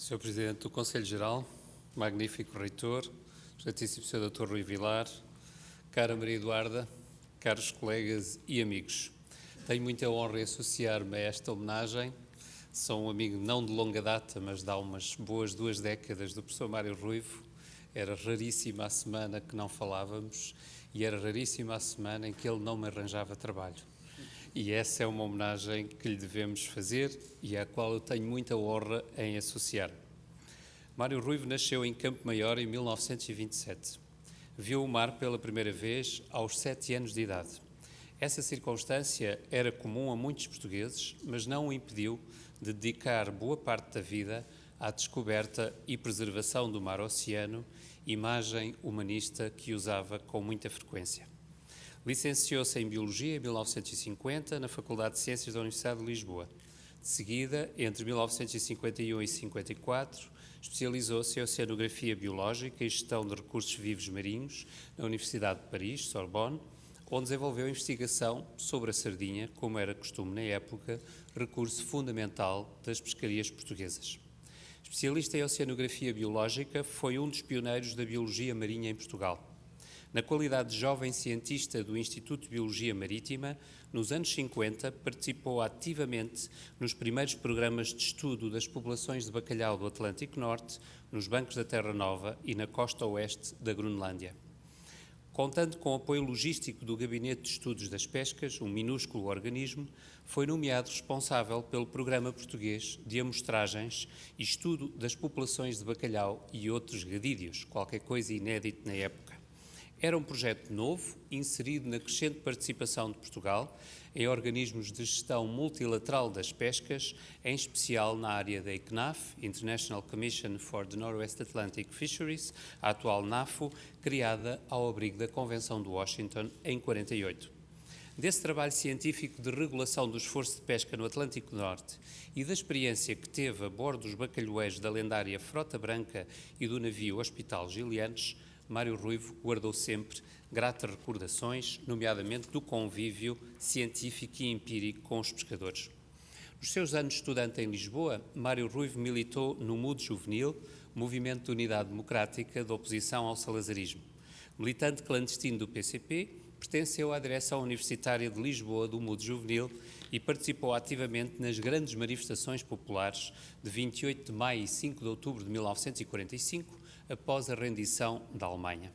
Sr. Presidente do Conselho Geral, magnífico Reitor, Excelentíssimo Sr. Dr. Rui Vilar, cara Maria Eduarda, caros colegas e amigos. Tenho muita honra em associar-me a esta homenagem. Sou um amigo não de longa data, mas de há umas boas 2 décadas do professor Mário Ruivo. Era raríssima a semana que não falávamos e era raríssima a semana em que ele não me arranjava trabalho. E essa é uma homenagem que lhe devemos fazer e à qual eu tenho muita honra em associar-me. Mário Ruivo nasceu em Campo Maior em 1927. Viu o mar pela primeira vez aos 7 anos de idade. Essa circunstância era comum a muitos portugueses, mas não o impediu de dedicar boa parte da vida à descoberta e preservação do mar-oceano, imagem humanista que usava com muita frequência. Licenciou-se em Biologia em 1950 na Faculdade de Ciências da Universidade de Lisboa. De seguida, entre 1951 e 1954, especializou-se em Oceanografia Biológica e Gestão de Recursos Vivos Marinhos na Universidade de Paris, Sorbonne, onde desenvolveu investigação sobre a sardinha, como era costume na época, recurso fundamental das pescarias portuguesas. Especialista em Oceanografia Biológica, foi um dos pioneiros da biologia marinha em Portugal. Na qualidade de jovem cientista do Instituto de Biologia Marítima, nos anos 50 participou ativamente nos primeiros programas de estudo das populações de bacalhau do Atlântico Norte, nos bancos da Terra Nova e na costa oeste da Groenlândia. Contando com o apoio logístico do Gabinete de Estudos das Pescas, um minúsculo organismo, foi nomeado responsável pelo Programa Português de Amostragens e Estudo das Populações de Bacalhau e outros gadídeos, qualquer coisa inédito na época. Era um projeto novo, inserido na crescente participação de Portugal em organismos de gestão multilateral das pescas, em especial na área da ICNAF, International Commission for the Northwest Atlantic Fisheries, a atual NAFO, criada ao abrigo da Convenção de Washington em 48. Desse trabalho científico de regulação do esforço de pesca no Atlântico Norte e da experiência que teve a bordo dos bacalhoeiros da lendária Frota Branca e do navio Hospital Gilianes, Mário Ruivo guardou sempre gratas recordações, nomeadamente do convívio científico e empírico com os pescadores. Nos seus anos de estudante em Lisboa, Mário Ruivo militou no MUD Juvenil, Movimento de Unidade Democrática de Oposição ao Salazarismo. Militante clandestino do PCP, pertenceu à direção universitária de Lisboa do MUD Juvenil e participou ativamente nas grandes manifestações populares de 28 de maio e 5 de outubro de 1945, após a rendição da Alemanha.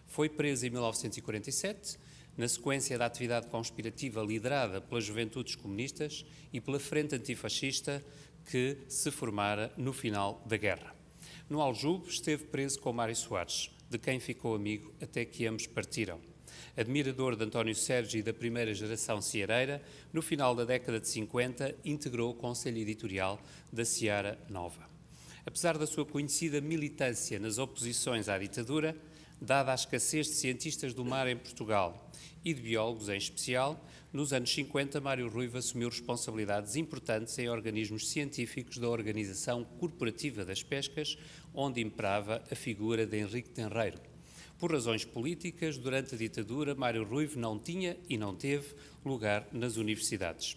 Foi preso em 1947, na sequência da atividade conspirativa liderada pelas Juventudes Comunistas e pela Frente Antifascista que se formara no final da guerra. No Aljube esteve preso com Mário Soares, de quem ficou amigo até que ambos partiram. Admirador de António Sérgio e da primeira geração ceareira, no final da década de 50 integrou o Conselho Editorial da Seara Nova. Apesar da sua conhecida militância nas oposições à ditadura, dada a escassez de cientistas do mar em Portugal e de biólogos em especial, nos anos 50 Mário Ruivo assumiu responsabilidades importantes em organismos científicos da Organização Corporativa das Pescas, onde imperava a figura de Henrique Tenreiro. Por razões políticas, durante a ditadura, Mário Ruivo não tinha e não teve lugar nas universidades.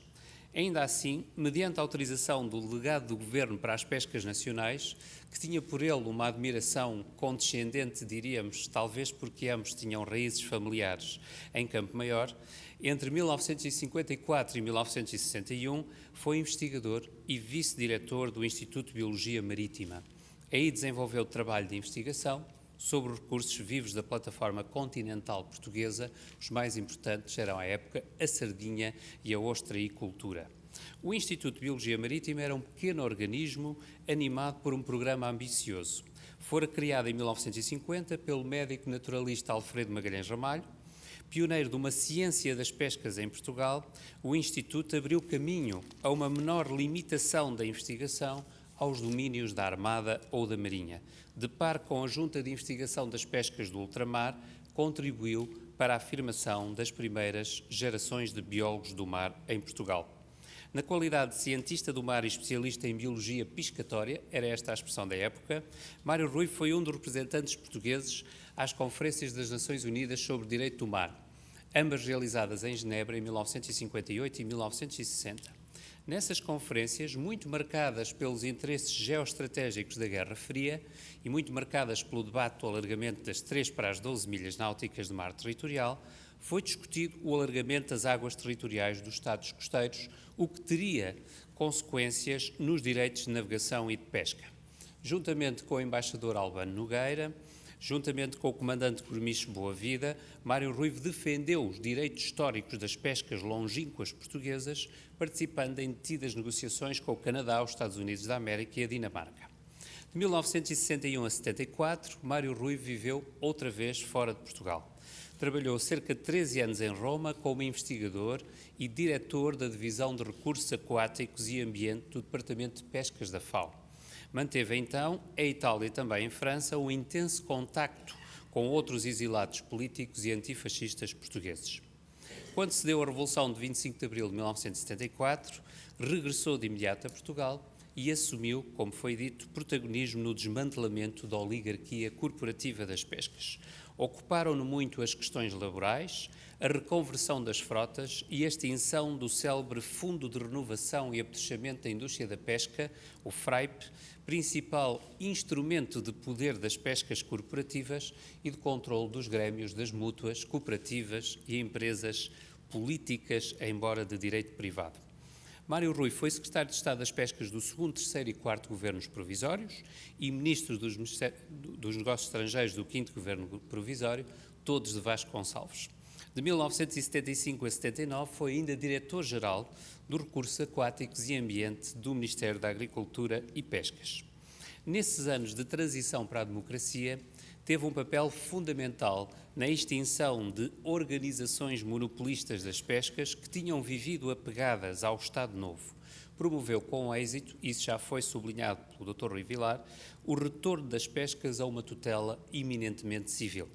Ainda assim, mediante a autorização do delegado do Governo para as Pescas Nacionais, que tinha por ele uma admiração condescendente, diríamos, talvez porque ambos tinham raízes familiares em Campo Maior, entre 1954 e 1961 foi investigador e vice-diretor do Instituto de Biologia Marítima. Aí desenvolveu trabalho de investigação sobre os recursos vivos da plataforma continental portuguesa. Os mais importantes eram, à época, a sardinha e a ostreicultura. O Instituto de Biologia Marítima era um pequeno organismo animado por um programa ambicioso. Fora criado em 1950 pelo médico naturalista Alfredo Magalhães Ramalho. Pioneiro de uma ciência das pescas em Portugal, o Instituto abriu caminho a uma menor limitação da investigação aos domínios da Armada ou da Marinha. De par com a Junta de Investigação das Pescas do Ultramar, contribuiu para a afirmação das primeiras gerações de biólogos do mar em Portugal. Na qualidade de cientista do mar e especialista em biologia piscatória, era esta a expressão da época, Mário Ruivo foi um dos representantes portugueses às Conferências das Nações Unidas sobre Direito do Mar, ambas realizadas em Genebra em 1958 e 1960. Nessas conferências, muito marcadas pelos interesses geoestratégicos da Guerra Fria e muito marcadas pelo debate do alargamento das 3 para as 12 milhas náuticas de mar territorial, foi discutido o alargamento das águas territoriais dos Estados costeiros, o que teria consequências nos direitos de navegação e de pesca. Juntamente com o embaixador Albano Nogueira, juntamente com o comandante Cormicho Boavida, Mário Ruivo defendeu os direitos históricos das pescas longínquas portuguesas, participando em detidas negociações com o Canadá, os Estados Unidos da América e a Dinamarca. De 1961 a 74, Mário Ruivo viveu outra vez fora de Portugal. Trabalhou cerca de 13 anos em Roma como investigador e diretor da Divisão de Recursos Aquáticos e Ambiente do Departamento de Pescas da FAO. Manteve então, em Itália e também em França, um intenso contacto com outros exilados políticos e antifascistas portugueses. Quando se deu a Revolução de 25 de Abril de 1974, regressou de imediato a Portugal e assumiu, como foi dito, protagonismo no desmantelamento da oligarquia corporativa das pescas. Ocuparam-no muito as questões laborais, a reconversão das frotas e a extinção do célebre Fundo de Renovação e Apetrechamento da Indústria da Pesca, o FRAIP, principal instrumento de poder das pescas corporativas e de controle dos grêmios das mútuas, cooperativas e empresas políticas, embora de direito privado. Mário Ruivo foi secretário de Estado das Pescas do 2º, 3º e 4º governos provisórios e ministro dos Negócios Estrangeiros do 5º governo provisório, todos de Vasconcelos. De 1975 a 79 foi ainda diretor-geral dos Recursos Aquáticos e Ambiente do Ministério da Agricultura e Pescas. Nesses anos de transição para a democracia, teve um papel fundamental na extinção de organizações monopolistas das pescas que tinham vivido apegadas ao Estado Novo. Promoveu com êxito, isso já foi sublinhado pelo Dr. Rui Vilar, o retorno das pescas a uma tutela eminentemente civil.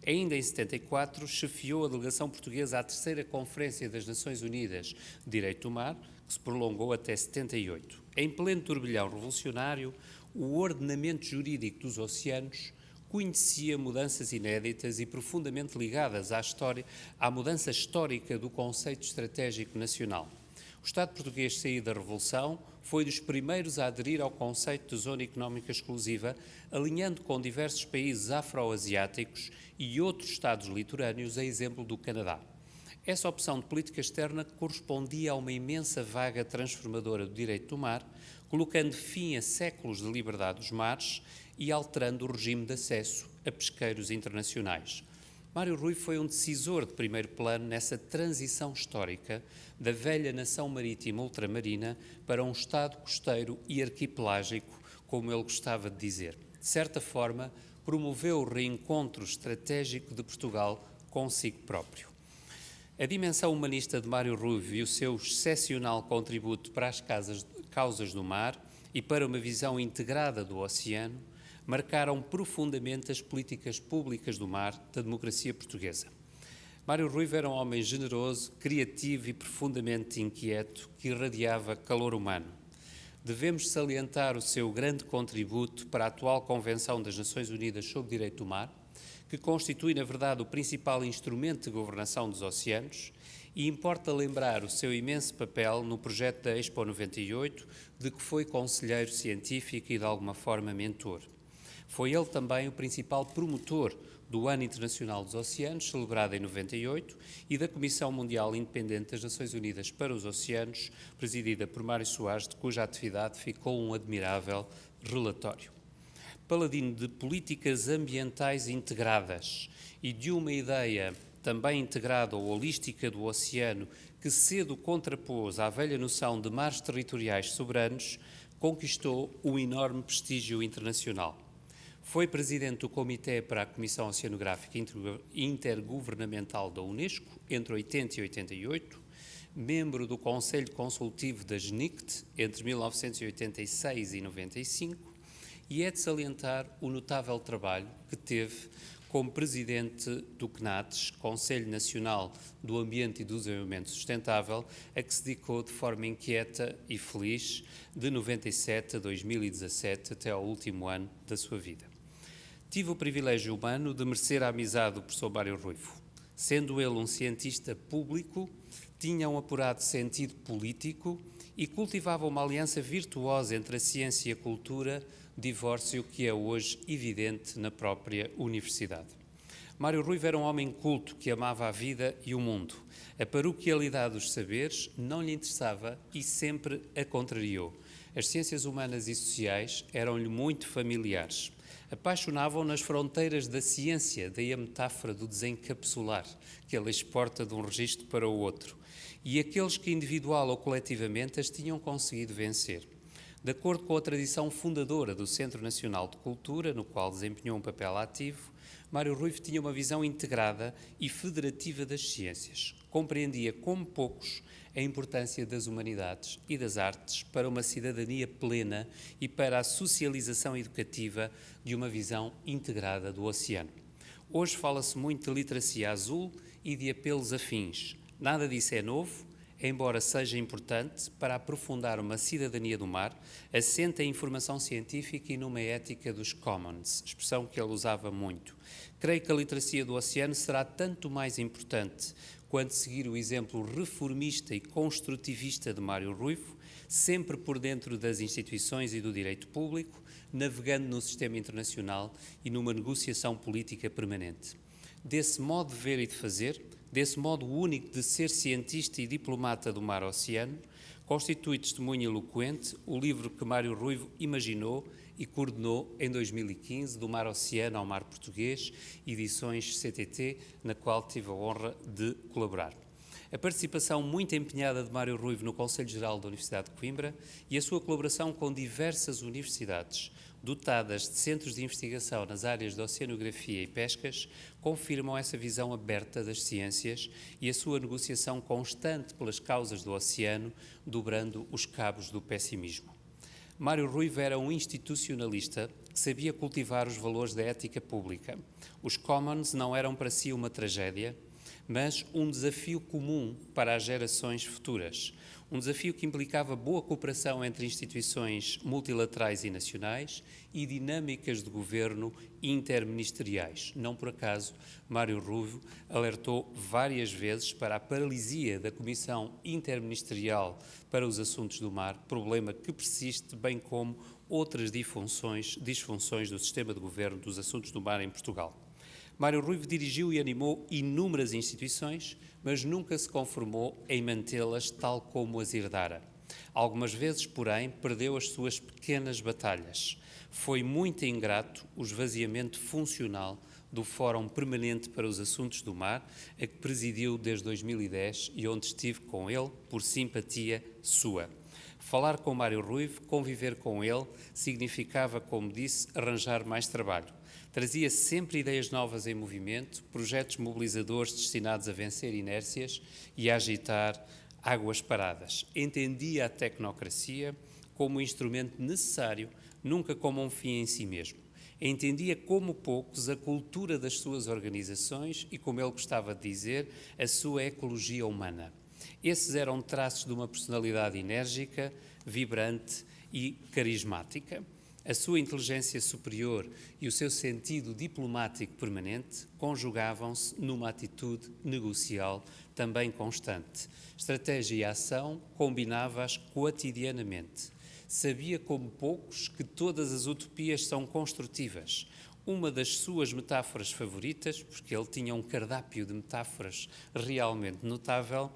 Ainda em 74, chefiou a delegação portuguesa à 3ª Conferência das Nações Unidas de Direito do Mar, que se prolongou até 78. Em pleno turbilhão revolucionário, o ordenamento jurídico dos oceanos conhecia mudanças inéditas e profundamente ligadas à mudança histórica do conceito estratégico nacional. O Estado português saído da Revolução foi dos primeiros a aderir ao conceito de zona económica exclusiva, alinhando com diversos países afro-asiáticos e outros Estados litorâneos, a exemplo do Canadá. Essa opção de política externa correspondia a uma imensa vaga transformadora do direito do mar, colocando fim a séculos de liberdade dos mares e alterando o regime de acesso a pesqueiros internacionais. Mário Ruivo foi um decisor de primeiro plano nessa transição histórica da velha nação marítima ultramarina para um Estado costeiro e arquipelágico, como ele gostava de dizer. De certa forma, promoveu o reencontro estratégico de Portugal consigo próprio. A dimensão humanista de Mário Ruivo e o seu excepcional contributo para as causas do mar e para uma visão integrada do oceano marcaram profundamente as políticas públicas do mar da democracia portuguesa. Mário Ruivo era um homem generoso, criativo e profundamente inquieto, que irradiava calor humano. Devemos salientar o seu grande contributo para a atual Convenção das Nações Unidas sobre o Direito do Mar, que constitui, na verdade, o principal instrumento de governação dos oceanos, e importa lembrar o seu imenso papel no projeto da Expo 98, de que foi conselheiro científico e, de alguma forma, mentor. Foi ele também o principal promotor do Ano Internacional dos Oceanos, celebrado em 98, e da Comissão Mundial Independente das Nações Unidas para os Oceanos, presidida por Mário Soares, de cuja atividade ficou um admirável relatório. Paladino de políticas ambientais integradas e de uma ideia também integrada ou holística do oceano, que cedo contrapôs à velha noção de mares territoriais soberanos, conquistou um enorme prestígio internacional. Foi presidente do Comitê para a Comissão Oceanográfica Intergovernamental da Unesco entre 80 e 88, membro do Conselho Consultivo da GNICT entre 1986 e 95, e é de salientar o notável trabalho que teve como presidente do CNATES, Conselho Nacional do Ambiente e do Desenvolvimento Sustentável, a que se dedicou de forma inquieta e feliz de 97 a 2017 até ao último ano da sua vida. Tive o privilégio humano de merecer a amizade do professor Mário Ruivo. Sendo ele um cientista público, tinha um apurado sentido político e cultivava uma aliança virtuosa entre a ciência e a cultura, divórcio que é hoje evidente na própria universidade. Mário Ruivo era um homem culto que amava a vida e o mundo. A paroquialidade dos saberes não lhe interessava e sempre a contrariou. As ciências humanas e sociais eram-lhe muito familiares. Apaixonavam nas fronteiras da ciência, daí a metáfora do desencapsular, que ele exporta de um registro para o outro. E aqueles que individual ou coletivamente as tinham conseguido vencer. De acordo com a tradição fundadora do Centro Nacional de Cultura, no qual desempenhou um papel ativo, Mário Ruivo tinha uma visão integrada e federativa das ciências. Compreendia, como poucos, a importância das humanidades e das artes para uma cidadania plena e para a socialização educativa de uma visão integrada do oceano. Hoje fala-se muito de literacia azul e de apelos afins. Nada disso é novo, embora seja importante para aprofundar uma cidadania do mar, assente em informação científica e numa ética dos commons, expressão que ele usava muito. Creio que a literacia do oceano será tanto mais importante quando seguir o exemplo reformista e construtivista de Mário Ruivo, sempre por dentro das instituições e do direito público, navegando no sistema internacional e numa negociação política permanente. Desse modo de ver e de fazer, desse modo único de ser cientista e diplomata do mar-oceano, constitui testemunho eloquente o livro que Mário Ruivo imaginou e coordenou em 2015, Do Mar-Oceano ao Mar Português, edições CTT, na qual tive a honra de colaborar. A participação muito empenhada de Mário Ruivo no Conselho Geral da Universidade de Coimbra e a sua colaboração com diversas universidades, dotadas de centros de investigação nas áreas de oceanografia e pescas, confirmam essa visão aberta das ciências e a sua negociação constante pelas causas do oceano, dobrando os cabos do pessimismo. Mário Ruivo era um institucionalista que sabia cultivar os valores da ética pública. Os commons não eram para si uma tragédia, mas um desafio comum para as gerações futuras. Um desafio que implicava boa cooperação entre instituições multilaterais e nacionais e dinâmicas de governo interministeriais. Não por acaso, Mário Ruivo alertou várias vezes para a paralisia da Comissão Interministerial para os Assuntos do Mar, problema que persiste, bem como outras disfunções do sistema de governo dos assuntos do mar em Portugal. Mário Ruivo dirigiu e animou inúmeras instituições, mas nunca se conformou em mantê-las tal como as herdara. Algumas vezes, porém, perdeu as suas pequenas batalhas. Foi muito ingrato o esvaziamento funcional do Fórum Permanente para os Assuntos do Mar, a que presidiu desde 2010 e onde estive com ele por simpatia sua. Falar com Mário Ruivo, conviver com ele, significava, como disse, arranjar mais trabalho. Trazia sempre ideias novas em movimento, projetos mobilizadores destinados a vencer inércias e a agitar águas paradas. Entendia a tecnocracia como um instrumento necessário, nunca como um fim em si mesmo. Entendia como poucos a cultura das suas organizações e, como ele gostava de dizer, a sua ecologia humana. Esses eram traços de uma personalidade enérgica, vibrante e carismática. A sua inteligência superior e o seu sentido diplomático permanente conjugavam-se numa atitude negocial também constante. Estratégia e ação combinava-as cotidianamente. Sabia como poucos que todas as utopias são construtivas. Uma das suas metáforas favoritas, porque ele tinha um cardápio de metáforas realmente notável,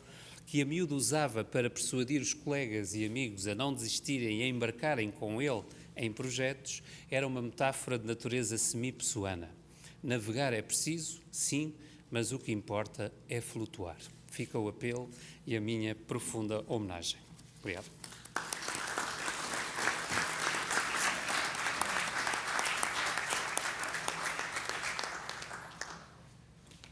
que a miúdo usava para persuadir os colegas e amigos a não desistirem e a embarcarem com ele em projetos, era uma metáfora de natureza semipessoana. Navegar é preciso, sim, mas o que importa é flutuar. Fica o apelo e a minha profunda homenagem. Obrigado.